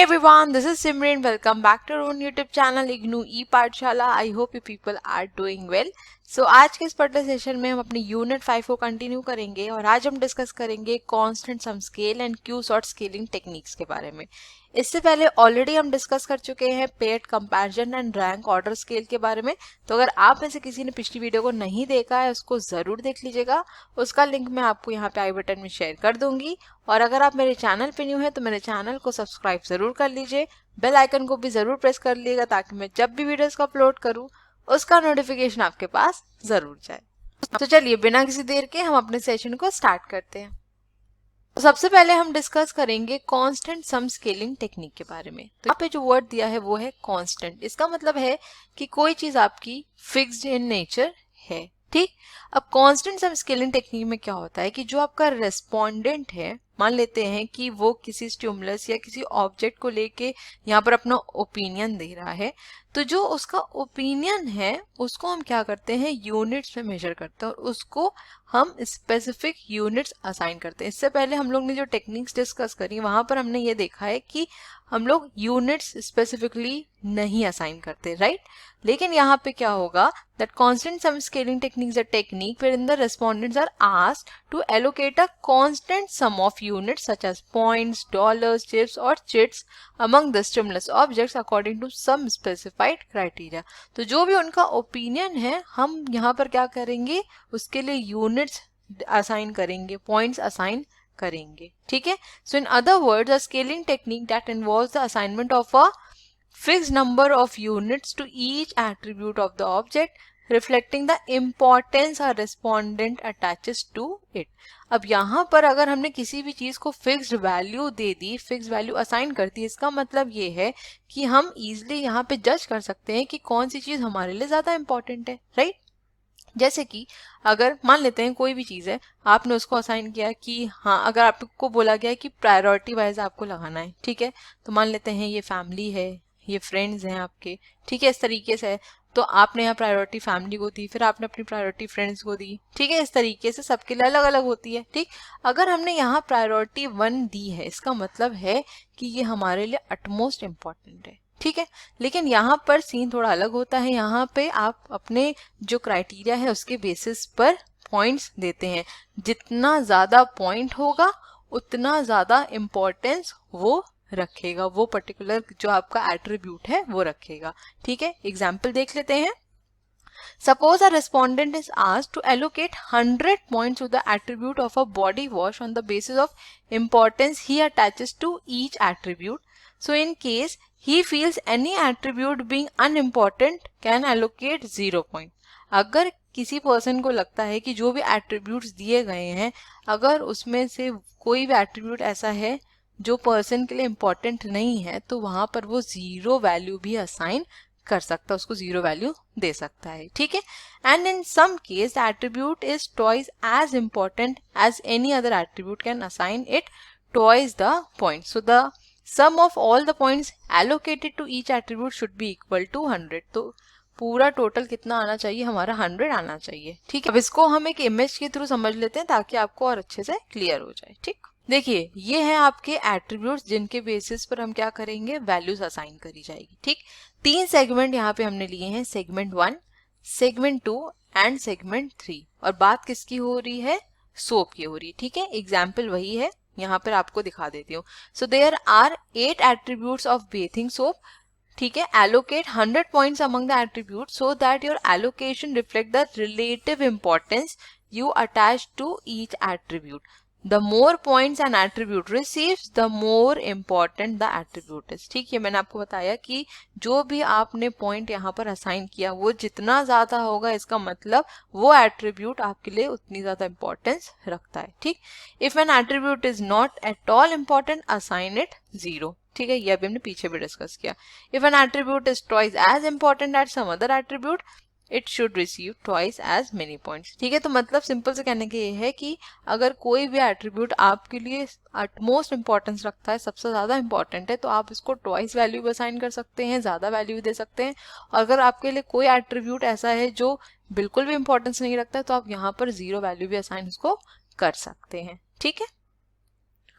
Hey everyone, this is Simran. Welcome back to our own YouTube channel IGNOU E-पाठशाला. I hope you people are doing well. So आज के इस particular session में हम अपनी unit 5 को continue करेंगे और आज हम डिस्कस करेंगे constant sum scale and Q sort scaling techniques के बारे में. इससे पहले ऑलरेडी हम डिस्कस कर चुके हैं paired comparison and rank order scale के बारे में. तो अगर आप में से किसी ने पिछली वीडियो को नहीं देखा है उसको ज़रूर देख लीजिएगा. उसका लिंक मैं आपको यहाँ पे आई बटन में शेयर कर दूंगी. और अगर आप मेरे चैनल पे न्यू है तो मेरे चैनल को सब्सक्राइब ज़रूर कर लीजिए. बेल आइकन को भी ज़रूर प्रेस कर लीजिएगा ताकि मैं जब भी वीडियोस को अपलोड करूँ उसका नोटिफिकेशन आपके पास ज़रूर जाए. तो चलिए बिना किसी देर के हम अपने सेशन को स्टार्ट करते हैं. तो सबसे पहले हम डिस्कस करेंगे कांस्टेंट सम स्केलिंग टेक्निक के बारे में. तो यहाँ पे जो वर्ड दिया है वो है कांस्टेंट. इसका मतलब है कि कोई चीज़ आपकी फिक्स्ड इन नेचर है. ठीक. अब कांस्टेंट सम स्केलिंग टेक्निक में क्या होता है कि जो आपका रेस्पोंडेंट है, मान लेते हैं कि वो किसी स्टिमुलस या किसी ऑब्जेक्ट को लेके यहाँ पर अपना ओपिनियन दे रहा है, तो जो उसका ओपिनियन है उसको हम क्या करते हैं, यूनिट्स में मेजर करते हैं और उसको हम स्पेसिफिक यूनिट्स असाइन करते हैं. इससे पहले हम लोग ने जो टेक्निक्स डिस्कस करी वहां पर हमने ये देखा है कि हम लोग यूनिट्स स्पेसिफिकली नहीं असाइन करते, राइट. लेकिन यहाँ पे क्या होगा, that constant sum scaling technique is a technique wherein the respondents are asked to allocate a constant sum of units such as points, dollars, chips or chits among the stimulus objects according to some specified criteria. तो जो भी उनका opinion है हम यहाँ पर क्या करेंगे, उसके लिए यूनिट्स असाइन करेंगे, पॉइंट्स असाइन करेंगे. ठीक है. So in other words, a scaling technique that involves the assignment of a fixed number of units to each attribute of the object reflecting the importance a respondent attaches to it. अब यहाँ पर अगर हमने किसी भी चीज़ को fixed value दे दी, fixed value assign कर दी, इसका मतलब ये है कि हम इजीली यहाँ पे जज कर सकते हैं कि कौन सी चीज़ हमारे लिए ज़्यादा इंपॉर्टेंट है, राइट. जैसे कि अगर मान लेते हैं कोई भी चीज़ है, आपने उसको असाइन किया कि हाँ, अगर आपको बोला गया है कि प्रायोरिटी वाइज आपको लगाना है, ठीक है. तो मान लेते हैं ये फैमिली है, ये फ्रेंड्स हैं आपके, ठीक है, इस तरीके से है. तो आपने यहाँ प्रायोरिटी फैमिली को दी, फिर आपने अपनी प्रायोरिटी फ्रेंड्स को दी, ठीक है. इस तरीके से सबके लिए अलग अलग होती है, ठीक. अगर हमने यहाँ प्रायोरिटी 1 दी है, इसका मतलब है कि ये हमारे लिए अटमोस्ट इम्पॉर्टेंट है, ठीक है. लेकिन यहाँ पर सीन थोड़ा अलग होता है. यहाँ पे आप अपने जो क्राइटेरिया है उसके बेसिस पर पॉइंट्स देते हैं. जितना ज़्यादा पॉइंट होगा उतना ज़्यादा इम्पोर्टेंस वो रखेगा, वो पर्टिकुलर जो आपका एट्रीब्यूट है वो रखेगा. ठीक है. एग्जाम्पल देख लेते हैं. Suppose a respondent is asked to allocate 100 points to the attribute of a body wash on the basis of importance he attaches to each attribute. So in case he feels any attribute being unimportant can allocate 0 point. अगर किसी person को लगता है कि जो भी attributes दिए गए हैं, अगर उसमें से कोई भी एट्रीब्यूट ऐसा है जो पर्सन के लिए इम्पोर्टेंट नहीं है, तो वहां पर वो 0 वैल्यू भी असाइन कर सकता है, उसको 0 वैल्यू दे सकता है. ठीक है. And in some case the attribute is twice as important as any other attribute can assign it twice the point. So the sum of all the points allocated to each attribute should be equal to 100. तो पूरा total कितना आना चाहिए, हमारा 100 आना चाहिए. ठीक है. अब इसको हम एक इमेज के थ्रू समझ लेते हैं ताकि आपको और अच्छे से क्लियर हो जाए. ठीक. देखिए ये है आपके एट्रीब्यूट्स जिनके बेसिस पर हम क्या करेंगे, वैल्यूज असाइन करी जाएगी. ठीक. 3 सेगमेंट यहाँ पे हमने लिए हैं, सेगमेंट 1, सेगमेंट 2 एंड सेगमेंट 3. और बात किसकी हो रही है, सोप की हो रही है. ठीक है. एग्जाम्पल वही है, यहाँ पर आपको दिखा देती हूँ. So there are 8 attributes of bathing soap. ठीक है. allocate 100 points among the attributes so that your allocation reflect the relative importance you attach to each attribute. The more points an attribute receives, the more important the attribute is. ठीक है. मैंने आपको बताया कि जो भी आपने पॉइंट यहाँ पर असाइन किया वो जितना ज़्यादा होगा, इसका मतलब वो एट्रीब्यूट आपके लिए उतनी ज़्यादा इंपॉर्टेंस रखता है. ठीक. If an attribute is not at all important, assign it 0. ठीक है. ये अभी हमने पीछे भी डिस्कस किया. If an attribute is twice as important at some other attribute, it should receive twice as many points. ठीक है. तो मतलब सिंपल से कहने के ये है कि अगर कोई भी एट्रीब्यूट आपके लिए अटमोस्ट इंपॉर्टेंस रखता है, सबसे ज़्यादा इंपॉर्टेंट है, तो आप इसको ट्वाइस वैल्यू भी असाइन कर सकते हैं, ज़्यादा वैल्यू दे सकते हैं. और अगर आपके लिए कोई एट्रीब्यूट ऐसा है जो बिल्कुल भी इंपॉर्टेंस नहीं रखता है, तो आप यहाँ पर 0 वैल्यू भी असाइन उसको कर सकते हैं. ठीक है.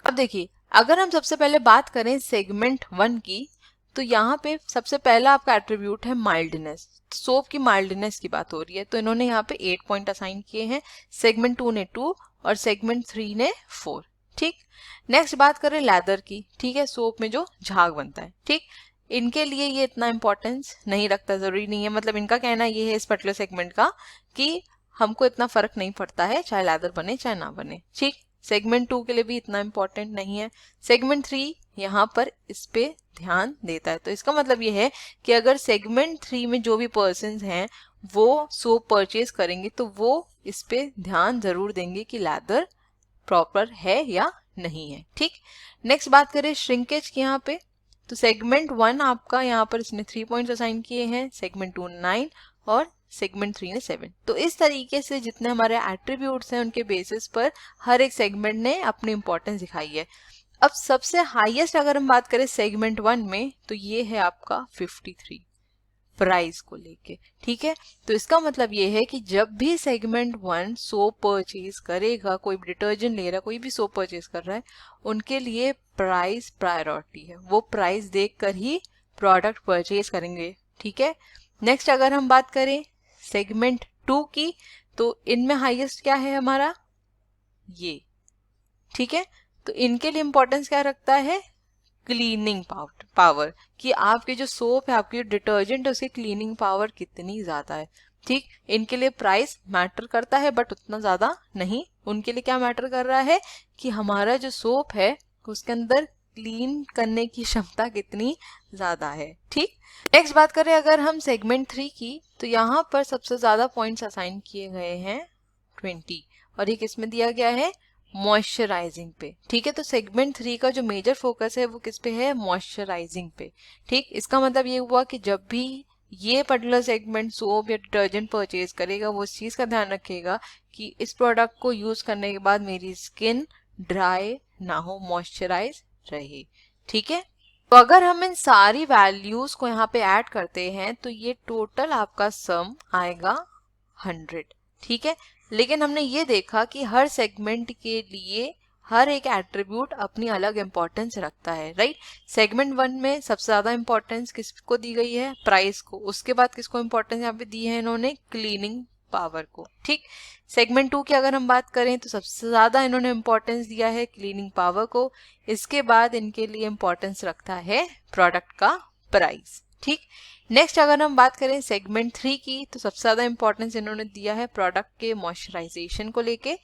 अब देखिए अगर हम सबसे पहले बात करें सेगमेंट 1 की, तो यहाँ पे सबसे पहला आपका एट्रीब्यूट है माइल्डनेस। सोप की माइल्डनेस की बात हो रही है, तो इन्होंने यहाँ पे 8 पॉइंट असाइन किए हैं, सेगमेंट 2 ने 2 और सेगमेंट 3 ने 4। ठीक, नेक्स्ट बात करें लेदर की। ठीक है, सोप में जो झाग बनता है, ठीक, इनके लिए ये इतना इंपॉर्टेंस नहीं रखता, जरूरी नहीं है। मतलब इनका कहना ये है इस पर्टिकुलर सेगमेंट का कि हमको इतना फर्क नहीं पड़ता है चाहे लेदर बने चाहे ना बने। ठीक, सेगमेंट 2 के लिए भी इतना इंपॉर्टेंट नहीं है। सेगमेंट 3 यहाँ पर इस पे ध्यान देता है, तो इसका मतलब ये है कि अगर सेगमेंट 3 में जो भी पर्सन्स हैं वो सोप परचेज करेंगे तो वो इस पे ध्यान जरूर देंगे कि लेदर प्रॉपर है या नहीं है। ठीक, नेक्स्ट बात करें श्रिंकेज की यहाँ पे, तो सेगमेंट 1 आपका यहाँ पर इसने 3 पॉइंट्स असाइन किए हैं, सेगमेंट 2 9 और सेगमेंट 3 ने 7। तो इस तरीके से जितने हमारे एट्रीब्यूट्स हैं उनके बेसिस पर हर एक सेगमेंट ने अपनी इंपॉर्टेंस दिखाई है। अब सबसे हाईएस्ट अगर हम बात करें सेगमेंट 1 में, तो ये है आपका 53 प्राइस को लेके। ठीक है, तो इसका मतलब ये है कि जब भी सेगमेंट 1 सोप परचेज करेगा, कोई भी डिटर्जेंट ले रहा है, कोई भी सोप परचेज कर रहा है, उनके लिए प्राइस प्रायोरिटी है, वो प्राइस देखकर ही प्रोडक्ट परचेज करेंगे। ठीक है, नेक्स्ट अगर हम बात करें सेगमेंट 2 की, तो इनमें हाईएस्ट क्या है हमारा ये। ठीक है, तो इनके लिए इंपॉर्टेंस क्या रखता है, क्लीनिंग पावर, कि आपके जो सोप है, आपकी जो डिटर्जेंट है, उसकी क्लीनिंग पावर कितनी ज्यादा है। ठीक, इनके लिए प्राइस मैटर करता है बट उतना ज्यादा नहीं। उनके लिए क्या मैटर कर रहा है कि हमारा जो सोप है उसके अंदर क्लीन करने की क्षमता कितनी ज्यादा है। ठीक, नेक्स्ट बात करें अगर हम सेगमेंट 3 की, तो यहाँ पर सबसे ज्यादा पॉइंट्स असाइन किए गए हैं 20, और ये किसमें दिया गया है, मॉइस्चराइजिंग पे। ठीक है, तो सेगमेंट 3 का जो मेजर फोकस है वो किस पे है, मॉइस्चराइजिंग पे। ठीक, इसका मतलब ये हुआ कि जब भी ये पर्टिकुलर सेगमेंट सोप या डिटर्जेंट परचेज करेगा वो इस चीज का ध्यान रखेगा कि इस प्रोडक्ट को यूज करने के बाद मेरी स्किन ड्राई ना हो, मॉइस्चराइज रहे। ठीक है, तो अगर हम इन सारी वैल्यूज को यहाँ पे ऐड करते हैं तो ये टोटल आपका सम आएगा 100। ठीक है, लेकिन हमने ये देखा कि हर सेगमेंट के लिए हर एक एट्रीब्यूट अपनी अलग इंपॉर्टेंस रखता है, राइट। सेगमेंट 1 में सबसे ज्यादा इंपॉर्टेंस किसको दी गई है, प्राइस को। उसके बाद किसको इंपॉर्टेंस यहाँ पे दी है इन्होंने, क्लीनिंग पावर को। ठीक, सेगमेंट 2 की अगर हम बात करें तो सबसे ज्यादा इन्होंने इंपॉर्टेंस दिया है क्लीनिंग पावर को। इसके बाद इनके लिए इंपॉर्टेंस रखता है प्रोडक्ट का प्राइस। ठीक, नेक्स्ट अगर हम बात करें सेगमेंट 3 की, तो सबसे ज्यादा इंपॉर्टेंस इन्होंने दिया है प्रोडक्ट के मॉइस्चराइजेशन को लेके।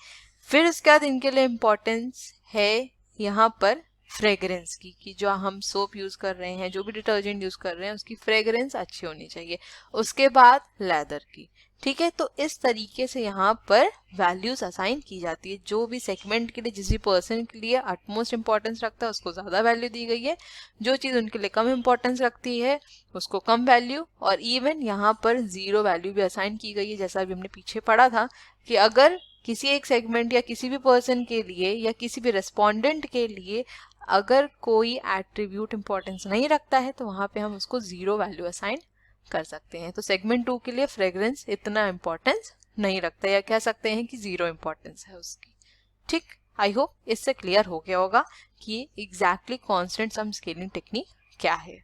फिर इसके बाद इनके लिए इंपॉर्टेंस है यहाँ पर फ्रेग्रेंस की, कि जो हम सोप यूज कर रहे हैं, जो भी डिटर्जेंट यूज कर रहे हैं, उसकी फ्रेग्रेंस अच्छी होनी चाहिए। उसके बाद लेदर की। ठीक है, तो इस तरीके से यहाँ पर वैल्यूज असाइन की जाती है। जो भी सेगमेंट के लिए, जिस भी पर्सन के लिए अटमोस्ट इंपॉर्टेंस रखता है उसको ज्यादा वैल्यू दी गई है, जो चीज उनके लिए कम इंपॉर्टेंस रखती है उसको कम वैल्यू, और इवन यहाँ पर 0 वैल्यू भी असाइन की गई है। जैसा अभी हमने पीछे पढ़ा था कि अगर किसी एक सेगमेंट या किसी भी पर्सन के लिए या किसी भी रेस्पोंडेंट के लिए अगर कोई एट्रीब्यूट इंपॉर्टेंस नहीं रखता है तो वहां पे हम उसको 0 वैल्यू असाइन कर सकते हैं। तो सेगमेंट 2 के लिए फ्रेग्रेंस इतना इंपॉर्टेंस नहीं रखता, या कह सकते हैं कि 0 इंपॉर्टेंस है उसकी। ठीक, आई होप इससे क्लियर हो गया होगा कि exactly constant sum scaling technique क्या है।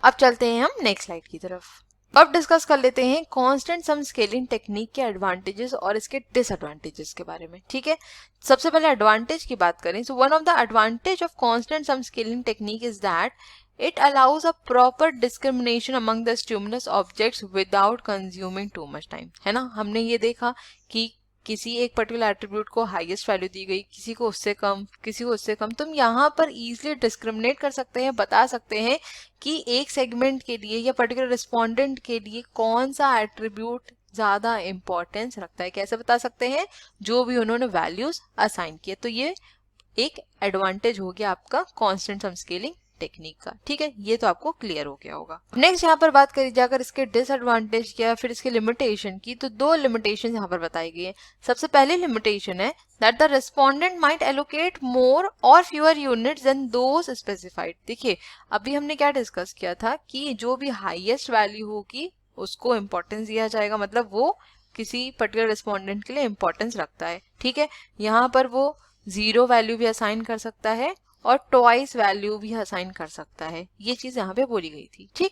अब चलते हैं हम नेक्स्ट स्लाइड की तरफ। अब डिस्कस कर लेते हैं कांस्टेंट सम स्केलिंग टेक्निक के एडवांटेजेस और इसके डिसएडवांटेजेस के बारे में। ठीक है, सबसे पहले एडवांटेज की बात करें, so one of the advantage of constant sum scaling technique is that it allows a proper discrimination among the stimulus objects without consuming too much time। है ना, हमने ये देखा कि किसी एक पर्टिकुलर एट्रीब्यूट को हाईएस्ट वैल्यू दी गई, किसी को उससे कम, किसी को उससे कम। तुम यहाँ पर इजीली डिस्क्रिमिनेट कर सकते हैं, बता सकते हैं कि एक सेगमेंट के लिए या पर्टिकुलर रिस्पोंडेंट के लिए कौन सा एट्रीब्यूट ज्यादा इंपॉर्टेंस रखता है। कैसे बता सकते हैं, जो भी उन्होंने वैल्यूज असाइन किए। तो ये एक एडवांटेज हो गया आपका कांस्टेंट सम स्केलिंग टेक्निक का। ठीक है, ये तो आपको क्लियर हो गया होगा। नेक्स्ट यहाँ पर बात करी जाकर इसके डिसएडवांटेज या फिर इसके लिमिटेशन की, तो 2 लिमिटेशन यहाँ पर बताई गई है। सबसे पहली लिमिटेशन है that the respondent might allocate more और fewer units than those specified. देखिए, अभी हमने क्या डिस्कस किया था कि जो भी हाईएस्ट वैल्यू होगी उसको इंपॉर्टेंस दिया जाएगा, मतलब वो किसी पर्टिकुलर रेस्पोंडेंट के लिए इंपॉर्टेंस रखता है। ठीक है, यहाँ पर वो 0 वैल्यू भी असाइन कर सकता है और ट्वाइस वैल्यू भी असाइन कर सकता है, ये चीज यहाँ पे बोली गई थी। ठीक,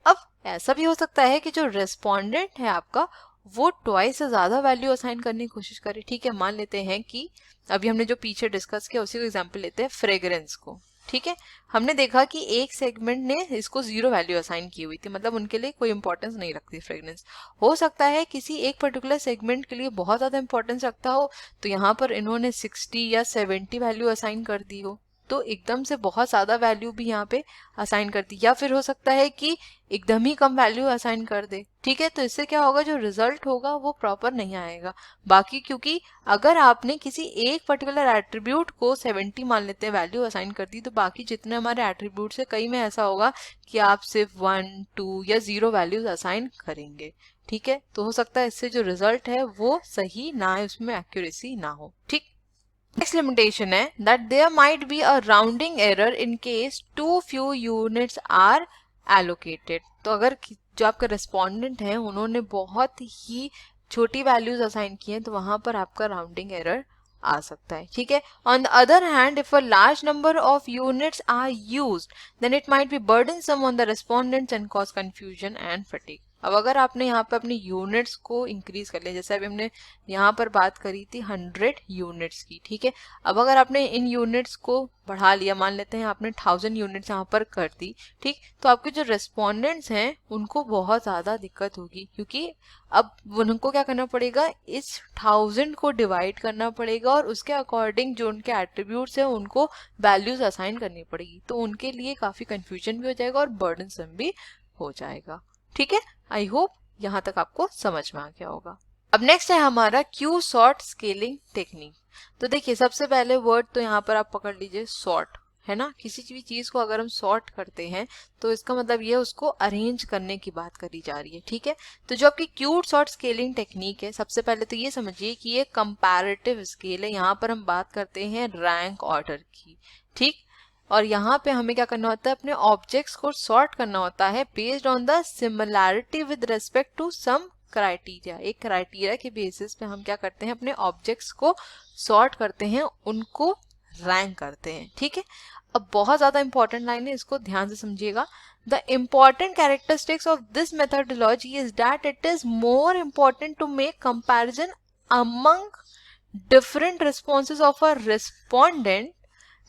अब ऐसा भी हो सकता है कि जो रेस्पोंडेंट है आपका वो ट्वाइस से ज्यादा वैल्यू असाइन करने की कोशिश करे। ठीक है, मान लेते हैं कि अभी हमने जो पीछे डिस्कस किया उसी को एग्जांपल लेते हैं, फ्रेग्रेंस को। ठीक है, हमने देखा कि एक सेगमेंट ने इसको 0 वैल्यू असाइन की हुई थी, मतलब उनके लिए कोई इंपॉर्टेंस नहीं रखती फ्रेग्रेंस। हो सकता है किसी एक पर्टिकुलर सेगमेंट के लिए बहुत ज्यादा इंपॉर्टेंस रखता हो, तो यहाँ पर इन्होंने 60 या 70 वैल्यू असाइन कर दी हो, तो एकदम से बहुत ज्यादा वैल्यू भी यहाँ पे असाइन कर दी। या फिर हो सकता है कि एकदम ही कम वैल्यू असाइन कर दे। ठीक है, तो इससे क्या होगा, जो रिजल्ट होगा वो प्रॉपर नहीं आएगा। बाकी क्योंकि अगर आपने किसी एक पर्टिकुलर एट्रीब्यूट को 70 मान लेते हैं वैल्यू असाइन कर दी, तो बाकी जितने हमारे एट्रीब्यूट्स है कई में ऐसा होगा कि आप सिर्फ 1, 2 या 0 वैल्यूज असाइन करेंगे। ठीक है, तो हो सकता है इससे जो रिजल्ट है वो सही ना आए, उसमें एक्यूरेसी ना हो। ठीक, नेक्स्ट लिमिटेशन है that there might be a rounding error in case too few units are allocated। तो अगर जो आपका रेस्पोंडेंट है उन्होंने बहुत ही छोटी वैल्यूज असाइन की हैं, तो वहां पर आपका राउंडिंग एरर आ सकता है। ठीक है, on the other hand if a large number of units are used then it might be burdensome on the respondents and cause confusion and fatigue. अब अगर आपने यहाँ पे अपनी यूनिट्स को इंक्रीज कर लिया, जैसे अभी हमने यहाँ पर बात करी थी 100 यूनिट्स की। ठीक है, अब अगर आपने इन यूनिट्स को बढ़ा लिया, मान लेते हैं आपने 1000 यूनिट्स यहाँ पर कर दी। ठीक, तो आपके जो रेस्पोंडेंट्स हैं उनको बहुत ज़्यादा दिक्कत होगी, क्योंकि अब उनको क्या करना पड़ेगा, इस 1000 को डिवाइड करना पड़ेगा और उसके अकॉर्डिंग जो उनके एट्रीब्यूट्स हैं उनको वैल्यूज असाइन करनी पड़ेगी। तो उनके लिए काफ़ी कन्फ्यूजन भी हो जाएगा और बर्डनसम भी हो जाएगा। ठीक है, आई होप यहाँ तक आपको समझ में आ गया होगा। अब नेक्स्ट है हमारा क्यू सॉर्ट स्केलिंग टेक्निक। तो देखिए, सबसे पहले वर्ड तो यहाँ पर आप पकड़ लीजिए सॉर्ट, है ना। किसी भी चीज को अगर हम सॉर्ट करते हैं तो इसका मतलब ये उसको अरेंज करने की बात करी जा रही है। ठीक है, तो जो आपकी क्यू सॉर्ट स्केलिंग टेक्निक है, सबसे पहले तो ये समझिए कि ये कंपैरेटिव स्केल है। यहाँ पर हम बात करते हैं रैंक ऑर्डर की। ठीक, और यहाँ पे हमें क्या करना होता है, अपने ऑब्जेक्ट्स को सॉर्ट करना होता है based on the similarity with respect to some criteria. एक क्राइटेरिया के बेसिस पे हम क्या करते हैं, अपने ऑब्जेक्ट्स को सॉर्ट करते हैं, उनको रैंक करते हैं। ठीक है, अब बहुत ज्यादा इंपॉर्टेंट लाइन है, इसको ध्यान से समझिएगा। The important characteristics of this methodology is that it is more important to make comparison among different responses of a respondent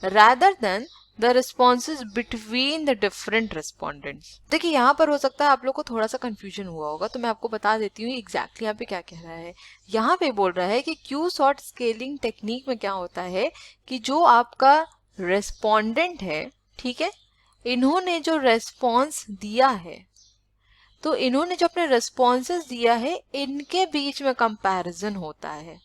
rather than the responses between the different respondents। देखिए, यहाँ पर हो सकता है आप लोग को थोड़ा सा कंफ्यूजन हुआ होगा, तो मैं आपको बता देती हूँ एग्जैक्टली यहाँ पे क्या कह रहा है। यहाँ पे बोल रहा है कि क्यू सॉर्ट स्केलिंग टेक्निक में क्या होता है कि जो आपका रेस्पोंडेंट है, ठीक है, इन्होंने जो रेस्पॉन्स दिया है, तो इन्होंने जो अपने रेस्पॉन्सेस दिया है इनके बीच में कंपैरिजन होता है।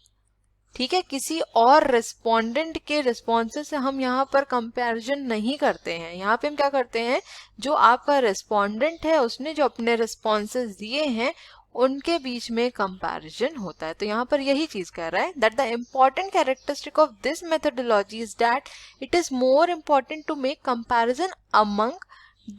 ठीक है, किसी और रेस्पोंडेंट के रिस्पॉन्सेस से हम यहाँ पर कंपैरिजन नहीं करते हैं। यहाँ पे हम क्या करते हैं, जो आपका रेस्पोंडेंट है उसने जो अपने रिस्पॉन्सेस दिए हैं उनके बीच में कंपैरिजन होता है। तो यहाँ पर यही चीज कह रहा है that the important characteristic of this methodology is that it is more important to make comparison among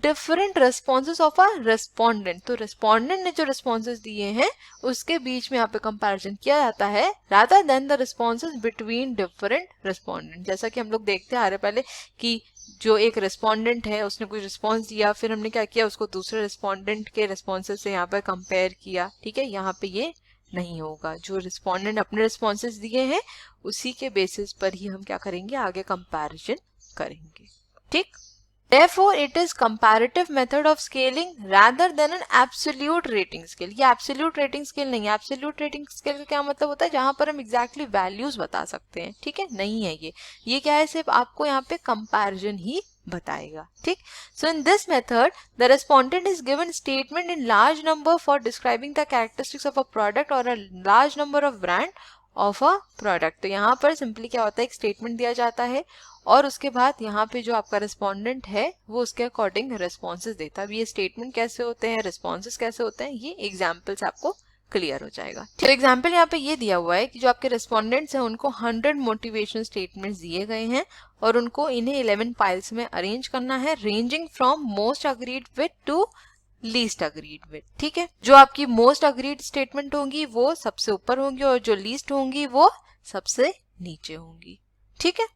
different responses of a respondent. तो रेस्पोंडेंट ने जो रेस्पॉन्सेज दिए हैं उसके बीच में यहाँ पे कंपैरिजन किया जाता है rather than the responses between different respondent. जैसा कि हम लोग देखते आ रहे पहले कि जो एक रेस्पोंडेंट है उसने कुछ रिस्पॉन्स दिया, फिर हमने क्या किया, उसको दूसरे रेस्पोंडेंट के रेस्पॉन्सेज से यहाँ पर कंपेयर किया। ठीक है, यहाँ पे ये नहीं होगा। जो रिस्पोंडेंट अपने रिस्पॉन्सेज दिए हैं उसी के बेसिस पर ही हम क्या करेंगे, आगे कंपैरिजन करेंगे। ठीक, Therefore, it is comparative method of scaling rather than an absolute rating scale। ये absolute rating scale नहीं है। absolute rating scale का क्या मतलब होता है, जहां पर हम exactly values बता सकते हैं। ठीक है, नहीं है ये क्या है, सिर्फ आपको यहाँ पे comparison ही बताएगा। ठीक, so in this method the respondent is given statement in large number for describing the characteristics of a product or a large number of brand of a product। तो यहाँ पर सिंपली क्या होता है, एक स्टेटमेंट दिया जाता है और उसके बाद यहाँ पे जो आपका रेस्पोंडेंट है वो उसके अकॉर्डिंग रेस्पॉन्सेज देता है। अब ये स्टेटमेंट कैसे होते हैं, रेस्पॉन्सेज कैसे होते हैं, ये एग्जाम्पल से आपको क्लियर हो जाएगा। तो एग्जाम्पल यहाँ पे ये दिया हुआ है कि जो आपके रेस्पोंडेंट्स हैं उनको 100 मोटिवेशन स्टेटमेंट्स दिए गए हैं और उनको इन्हें 11 पाइल्स में अरेंज करना है, ranging from most agreed with two least agreed with. ठीक है, जो आपकी मोस्ट अग्रीड स्टेटमेंट होंगी वो सबसे ऊपर होंगी और जो लीस्ट होंगी वो सबसे नीचे होंगी। ठीक है,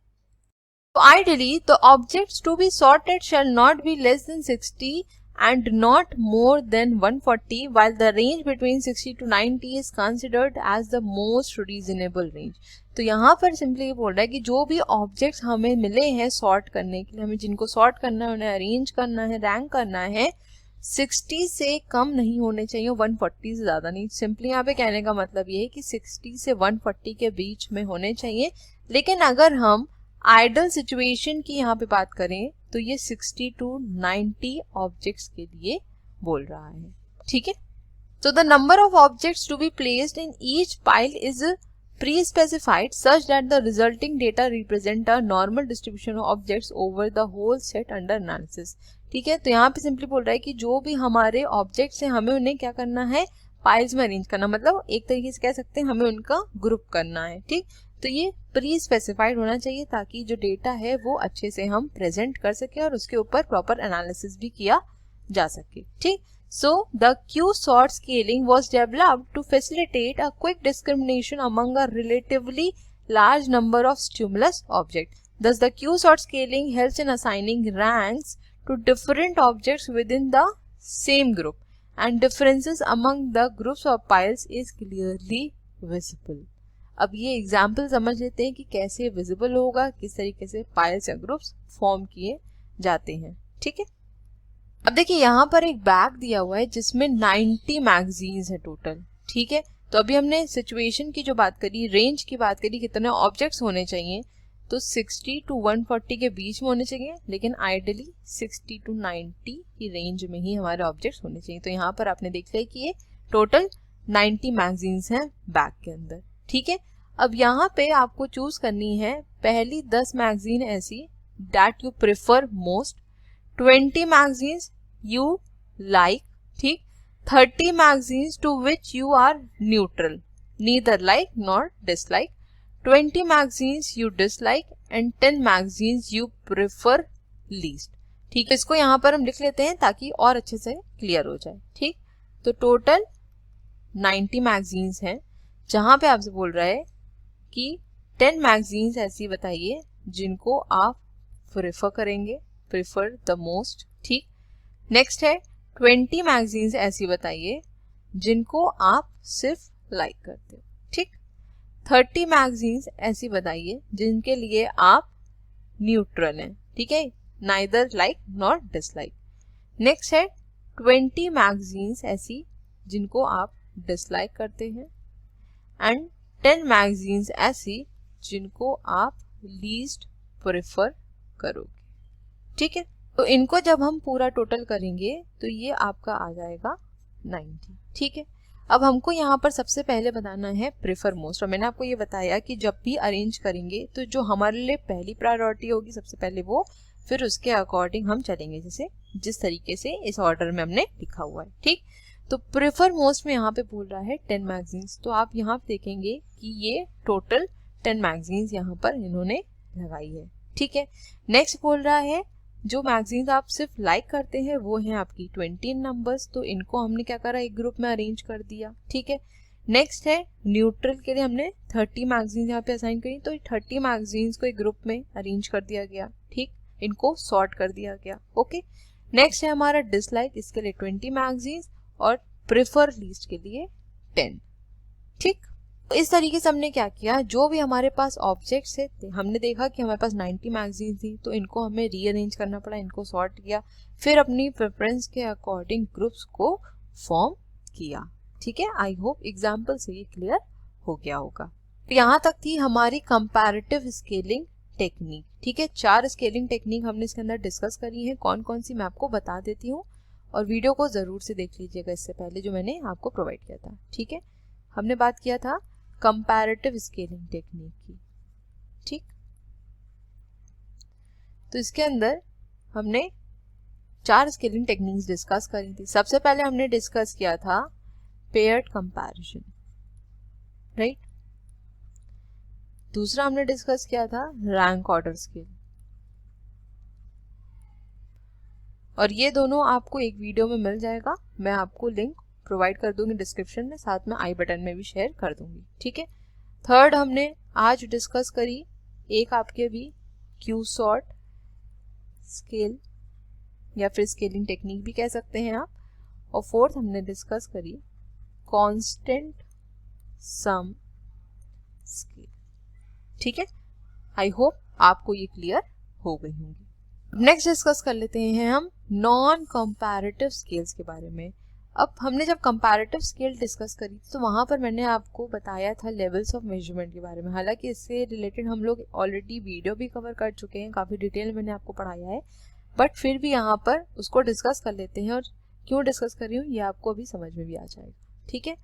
Ideally, the objects to be sorted shall not be less than 60 and not more than 140, while the range between 60 to 90 is considered as the most reasonable range. तो यहाँ पर सिंपली ये बोल रहा है कि जो भी ऑब्जेक्ट्स हमें मिले हैं सॉर्ट करने के लिए, हमें जिनको सॉर्ट करना है, उन्हें अरेंज करना है, रैंक करना है, 60 से कम नहीं होने चाहिए, 140 से ज़्यादा नहीं. सिंपली यहाँ पे कहने का मतलब ये है कि 60 से 140 के बीच में होने चाहिए. लेकिन अगर हम आइडल सिचुएशन की यहाँ पे बात करें तो ये 60 to 90 ऑब्जेक्ट्स के लिए बोल रहा है. ठीक है. So the number of objects to be placed in each pile is pre-specified such that the resulting data represent a normal distribution of objects over the whole set under analysis. ठीक है. तो यहाँ पे सिंपली बोल रहा है कि जो भी हमारे ऑब्जेक्ट्स हैं हमें उन्हें क्या करना है, पाइल्स में अरेंज करना, मतलब एक तरीके से कह सकते हैं हमें उनका ग्रुप करना है. ठीक. तो ये प्री स्पेसिफाइड होना चाहिए ताकि जो डेटा है वो अच्छे से हम प्रेजेंट कर सके और उसके ऊपर प्रॉपर एनालिसिस भी किया जा सके. ठीक. So the Q-sort scaling was developed to facilitate a quick discrimination among a relatively large number of stimulus objects. Thus the Q-sort scaling helps in assigning ranks to different objects within the same group, and differences among the groups of piles is clearly visible. अब ये example समझ लेते हैं कि कैसे visible होगा, किस तरीके से पाइल्स या ग्रुप्स फॉर्म किए जाते हैं. ठीक है. अब देखिए यहाँ पर एक बैग दिया हुआ है जिसमें 90 मैगजीन्स है टोटल. ठीक है. तो अभी हमने सिचुएशन की जो बात करी, रेंज की बात करी, कितने ऑब्जेक्ट्स होने चाहिए, तो 60 to 140 के बीच में होने चाहिए, लेकिन आइडियली 60 to 90 की रेंज में ही हमारे ऑब्जेक्ट्स होने चाहिए. तो यहाँ पर आपने देख लिया कि ये टोटल 90 मैगजीन्स हैं बैग के अंदर. ठीक है. अब यहाँ पे आपको चूज करनी है पहली 10 मैगजीन ऐसी that you prefer most, 20 magazines you like. ठीक. 30 magazines to which you are neutral, neither like nor dislike, 20 magazines you dislike and 10 magazines you prefer least. ठीक है. इसको यहाँ पर हम लिख लेते हैं ताकि और अच्छे से क्लियर हो जाए. ठीक. तो टोटल 90 मैगजीन्स हैं जहां पे आपसे बोल रहा है कि 10 मैगजीन्स ऐसी बताइए जिनको आप प्रेफर करेंगे, प्रेफर द मोस्ट. ठीक. नेक्स्ट है 20 मैगजीन्स ऐसी बताइए जिनको आप सिर्फ लाइक करते हो. ठीक. 30 मैगजीन्स ऐसी बताइए जिनके लिए आप न्यूट्रल हैं. ठीक है. Neither like nor dislike. Next है 20 मैगजीन्स ऐसी जिनको आप डिसलाइक करते हैं एंड 10 मैगजीन्स ऐसी जिनको आप लीस्ट प्रेफर करोगे. ठीक है. तो इनको जब हम पूरा टोटल करेंगे तो ये आपका आ जाएगा 90. ठीक है. अब हमको यहाँ पर सबसे पहले बताना है प्रेफर मोस्ट, और मैंने आपको ये बताया कि जब भी अरेंज करेंगे तो जो हमारे लिए पहली प्रायोरिटी होगी सबसे पहले वो, फिर उसके अकॉर्डिंग हम चलेंगे, जैसे जिस तरीके से इस ऑर्डर में हमने लिखा हुआ है. ठीक. तो प्रेफर मोस्ट में यहाँ पे बोल रहा है 10 मैगजीन्स. तो आप यहाँ पे देखेंगे कि ये टोटल 10 मैगजीन्स यहाँ पर इन्होंने लगाई है. ठीक है. नेक्स्ट बोल रहा है जो मैगजीन्स आप सिर्फ लाइक करते हैं वो हैं आपकी 20 नंबर्स, तो इनको हमने क्या करा, एक ग्रुप में अरेंज कर दिया. ठीक है. नेक्स्ट है न्यूट्रल के लिए हमने 30 मैगजीन्स यहाँ पे असाइन करी, तो 30 मैगजीन्स को एक ग्रुप में अरेंज कर दिया गया. ठीक. इनको सॉर्ट कर दिया गया. ओके. नेक्स्ट है हमारा डिसलाइक, इसके लिए 20 मैगजीन्स और प्रेफर लीस्ट के लिए 10. ठीक. तो इस तरीके से हमने क्या किया, जो भी हमारे पास ऑब्जेक्ट्स है, हमने देखा कि हमारे पास 90 मैगजीन थी, तो इनको हमें रीअरेंज करना पड़ा, इनको सॉर्ट किया, फिर अपनी प्रेफरेंस के अकॉर्डिंग ग्रुप्स को फॉर्म किया. ठीक है. आई होप एग्जाम्पल से ये क्लियर हो गया होगा. यहाँ तक थी हमारी कंपैरेटिव स्केलिंग टेक्निक. ठीक है. 4 स्केलिंग टेक्निक हमने इसके अंदर डिस्कस करी है. कौन कौन सी मैं आपको बता देती हूँ, और वीडियो को जरूर से देख लीजिएगा इससे पहले जो मैंने आपको प्रोवाइड किया था. ठीक है. हमने बात किया था कंपैरेटिव स्केलिंग टेक्निक की. ठीक. तो इसके अंदर हमने 4 स्केलिंग टेक्निक्स डिस्कस करी थी. सबसे पहले हमने डिस्कस किया था पेयर्ड कंपैरिजन, राइट. दूसरा हमने डिस्कस किया था रैंक ऑर्डर स्केल, और ये दोनों आपको एक वीडियो में मिल जाएगा. मैं आपको लिंक प्रोवाइड कर दूंगी डिस्क्रिप्शन में, साथ में आई बटन में भी शेयर कर दूंगी. ठीक है. थर्ड हमने आज डिस्कस करी एक आपके भी क्यूसॉर्ट स्केल या फिर स्केलिंग टेक्निक भी कह सकते हैं आप। और फोर्थ हमने डिस्कस करी कांस्टेंट सम स्केल। ठीक है, आई होप आपको ये क्लियर हो गई होंगी। नेक्स्ट डिस्कस कर लेते हैं हम नॉन कंपैरेटिव स्केल्स के बारे में। अब हमने जब कंपैरेटिव स्केल डिस्कस करी तो वहां पर मैंने आपको बताया था लेवल्स ऑफ मेजरमेंट के बारे में। हालांकि इससे रिलेटेड हम लोग ऑलरेडी वीडियो भी कवर कर चुके हैं, काफ़ी डिटेल मैंने आपको पढ़ाया है, बट फिर भी यहाँ पर उसको डिस्कस कर लेते हैं। और क्यों डिस्कस कर रही हूँ ये आपको अभी समझ में भी आ जाएगा। ठीक है,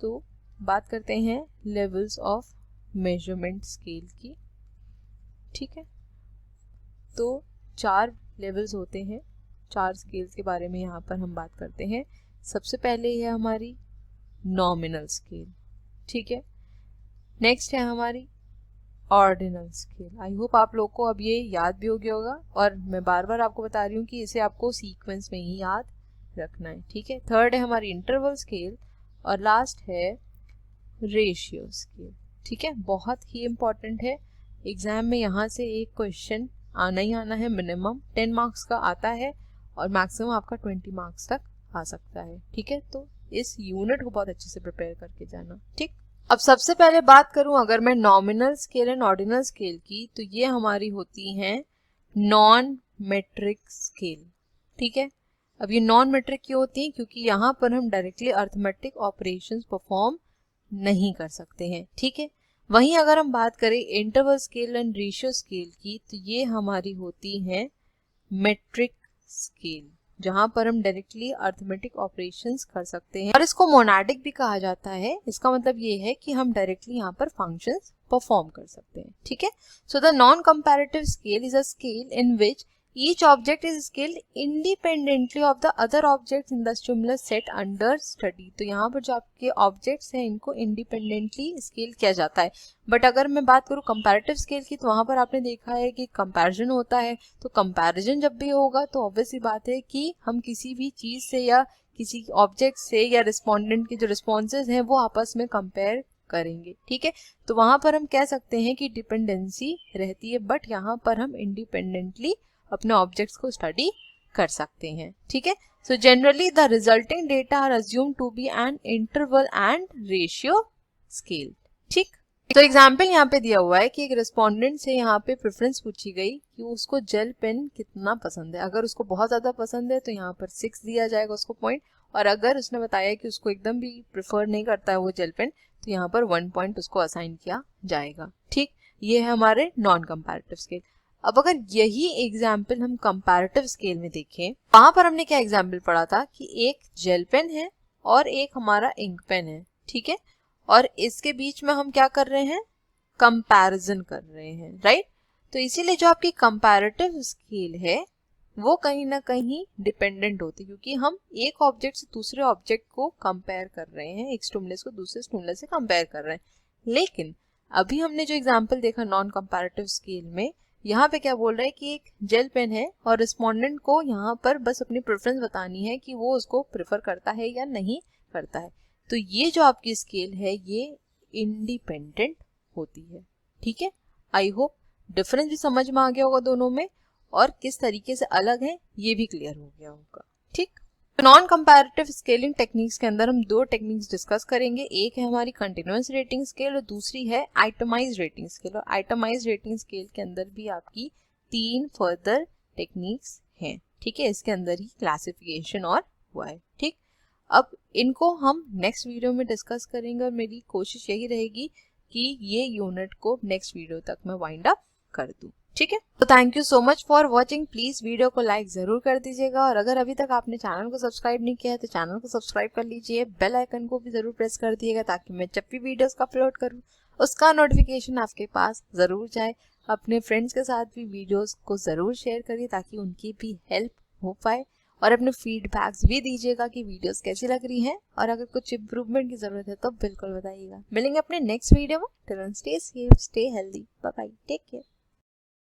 तो बात करते हैं लेवल्स ऑफ मेजरमेंट स्केल की। ठीक है, तो 4 लेवल्स होते हैं, 4 स्केल्स के बारे में यहाँ पर हम बात करते हैं। सबसे पहले है हमारी नॉमिनल स्केल। ठीक है, नेक्स्ट है हमारी ऑर्डिनल स्केल। आई होप आप लोग को अब ये याद भी हो गया होगा, और मैं बार बार आपको बता रही हूँ कि इसे आपको सीक्वेंस में ही याद रखना है। ठीक है, थर्ड है हमारी इंटरवल स्केल, और लास्ट है रेशियो स्केल। ठीक है, बहुत ही इंपॉर्टेंट है, एग्जाम में यहाँ से एक क्वेश्चन आना ही आना है। मिनिमम 10 मार्क्स का आता है और मैक्सिमम आपका 20 मार्क्स तक आ सकता है। ठीक है, तो इस यूनिट को बहुत अच्छे से प्रिपेयर करके जाना। ठीक, अब सबसे पहले बात करूं अगर मैं nominal scale and ordinal scale की, तो ये हमारी होती हैं नॉन मेट्रिक स्केल। ठीक है, अब ये नॉन मेट्रिक क्यों होती हैं? क्योंकि यहाँ पर हम डायरेक्टली अर्थमेटिक ऑपरेशंस परफॉर्म नहीं कर सकते हैं। ठीक है, वहीं अगर हम बात करें interval scale and ratio scale की, तो ये हमारी होती है मेट्रिक स्केल, जहां पर हम डायरेक्टली अर्थमेटिक ऑपरेशंस कर सकते हैं। और इसको मोनाडिक भी कहा जाता है। इसका मतलब ये है कि हम डायरेक्टली यहाँ पर फंक्शंस परफॉर्म कर सकते हैं। ठीक है, so the non comparative scale is a scale in which each object is scaled independently of the other objects in the stimulus set under study। तो यहाँ पर जो आपके ऑब्जेक्ट्स हैं इनको इंडिपेंडेंटली स्केल किया जाता है। बट अगर मैं बात करूँ कंपैरेटिव स्केल की, तो वहाँ पर आपने देखा है कि कंपैरिजन होता है। तो कंपैरिजन जब भी होगा तो ऑब्वियस सी बात है कि हम किसी भी चीज़ से या किसी ऑब्जेक्ट से या रिस्पोंडेंट के जो रिस्पॉन्सेज हैं वो आपस में कंपेयर करेंगे। ठीक है, तो वहाँ पर हम कह सकते हैं कि डिपेंडेंसी रहती है, बट यहाँ पर हम इंडिपेंडेंटली अपने ऑब्जेक्ट्स को स्टडी कर सकते हैं। ठीक है, so generally the resulting data are assume to be an interval and ratio scale. ठीक, तो एग्जाम्पल यहाँ पे दिया हुआ है कि एक रिस्पोंडेंट से यहाँ पे प्रेफरेंस पूछी गई कि उसको जेल पेन कितना पसंद है। अगर उसको बहुत ज़्यादा पसंद है तो यहाँ पर 6 दिया जाएगा उसको पॉइंट, और अगर उसने बताया कि उसको एकदम भी प्रेफर नहीं करता है वो जेल पेन, तो यहाँ पर 1 पॉइंट उसको असाइन किया जाएगा। ठीक, ये है हमारे नॉन कंपैरेटिव स्केल। अब अगर यही एग्जाम्पल हम कंपैरेटिव स्केल में देखें, वहां पर हमने क्या एग्जाम्पल पढ़ा था कि एक जेल पेन है और एक हमारा इंक पेन है। ठीक है, और इसके बीच में हम क्या कर रहे हैं? कंपैरिजन कर रहे हैं, राइट। तो इसीलिए जो आपकी कंपैरेटिव स्केल है वो कहीं ना कहीं डिपेंडेंट होती है, क्योंकि हम एक ऑब्जेक्ट से दूसरे ऑब्जेक्ट को कंपेयर कर रहे हैं, एक स्टिमुलस को दूसरे स्टिमुलस से कंपेयर कर रहे हैं। लेकिन अभी हमने जो एग्जाम्पल देखा नॉन कंपैरेटिव स्केल में, यहाँ पे क्या बोल रहा है कि एक जेल पेन है और रिस्पोंडेंट को यहाँ पर बस अपनी प्रेफरेंस बतानी है कि वो उसको प्रेफर करता है या नहीं करता है। तो ये जो आपकी स्केल है ये इंडिपेंडेंट होती है। ठीक है, आई होप डिफरेंस भी समझ में आ गया होगा दोनों में, और किस तरीके से अलग है ये भी क्लियर हो गया होगा। ठीक, नॉन कंपैरेटिव स्केलिंग टेक्निक्स के अंदर हम 2 टेक्निक्स डिस्कस करेंगे। एक है हमारी कंटिन्यूअस रेटिंग स्केल और दूसरी है आइटमाइज रेटिंग स्केल। और आइटमाइज रेटिंग स्केल के अंदर भी आपकी 3 फर्दर टेक्निक्स हैं। ठीक है, इसके अंदर ही क्लासिफिकेशन और हुआ है। ठीक, अब इनको हम नेक्स्ट वीडियो में डिस्कस करेंगे, और मेरी कोशिश यही रहेगी कि ये यूनिट को नेक्स्ट वीडियो तक मैं वाइंड अप कर दूं। ठीक है, तो thank you so much for watching. Please video को लाइक जरूर कर दीजिएगा, और अगर अभी तक आपने चैनल को सब्सक्राइब नहीं किया है तो चैनल को सब्सक्राइब कर लीजिए। बेल आइकन को भी जरूर प्रेस कर दिएगा ताकि मैं जब भी वीडियोस का अपलोड करूँ उसका नोटिफिकेशन आपके पास जरूर जाए। अपने फ्रेंड्स के साथ भी वीडियोस को जरूर शेयर करिए ताकि उनकी भी हेल्प हो पाए, और अपने फीडबैक्स भी दीजिएगा कि वीडियोस कैसी लग रही हैं, और अगर कुछ इम्प्रूवमेंट की जरूरत है तो बिल्कुल बताइएगा। मिलेंगे अपने नेक्स्ट वीडियो में। Till then stay safe, stay healthy, bye bye, take care.